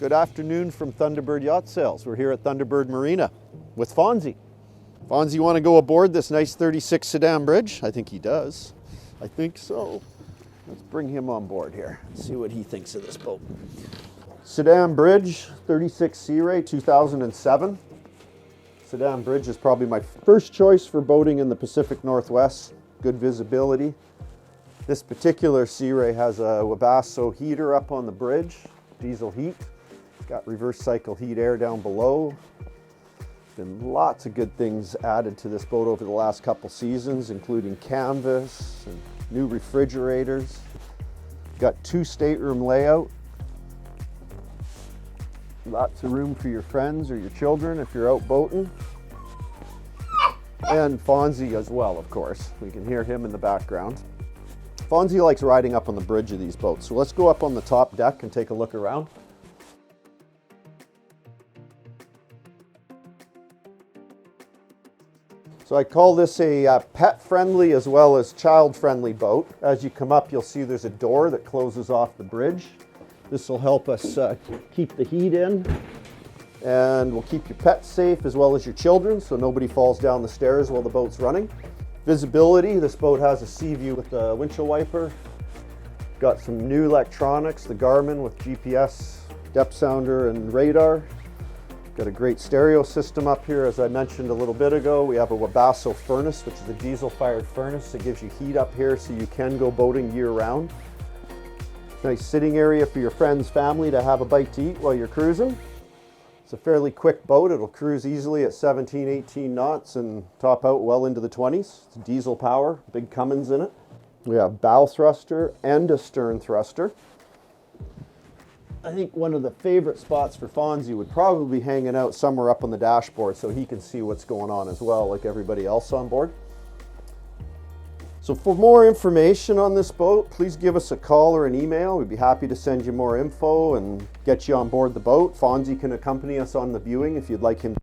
Good afternoon from Thunderbird Yacht Sales. We're here at Thunderbird Marina with Fonzie. Fonzie, you want to go aboard this nice 36 Sedan Bridge? I think he does. I think so. Let's bring him on board here. See what he thinks of this boat. Sedan Bridge, 36 Sea Ray, 2007. Sedan Bridge is probably my first choice for boating in the Pacific Northwest. Good visibility. This particular Sea Ray has a webasto heater up on the bridge, diesel heat. Got reverse cycle heat air down below. Been lots of good things added to this boat over the last couple seasons, including canvas and new refrigerators. Got 2 stateroom layout. Lots of room for your friends or your children if you're out boating. And Fonzie as well, of course. We can hear him in the background. Fonzie likes riding up on the bridge of these boats. So let's go up on the top deck and take a look around. So I call this a pet-friendly as well as child-friendly boat. As you come up, you'll see there's a door that closes off the bridge. This will help us keep the heat in, and will keep your pets safe as well as your children, so nobody falls down the stairs while the boat's running. Visibility, this boat has a sea view with a windshield wiper. Got some new electronics, the Garmin with GPS, depth sounder, and radar. Got a great stereo system up here. As I mentioned a little bit ago, we have a webasto furnace, which is a diesel-fired furnace that gives you heat up here so you can go boating year-round. Nice sitting area for your friends, family to have a bite to eat while you're cruising. It's a fairly quick boat. It'll cruise easily at 17, 18 knots and top out well into the 20s. It's diesel power, big Cummins in it. We have bow thruster and a stern thruster. I think one of the favorite spots for Fonzie would probably be hanging out somewhere up on the dashboard so he can see what's going on as well, like everybody else on board. So for more information on this boat, please give us a call or an email. We'd be happy to send you more info and get you on board the boat. Fonzie can accompany us on the viewing if you'd like him to.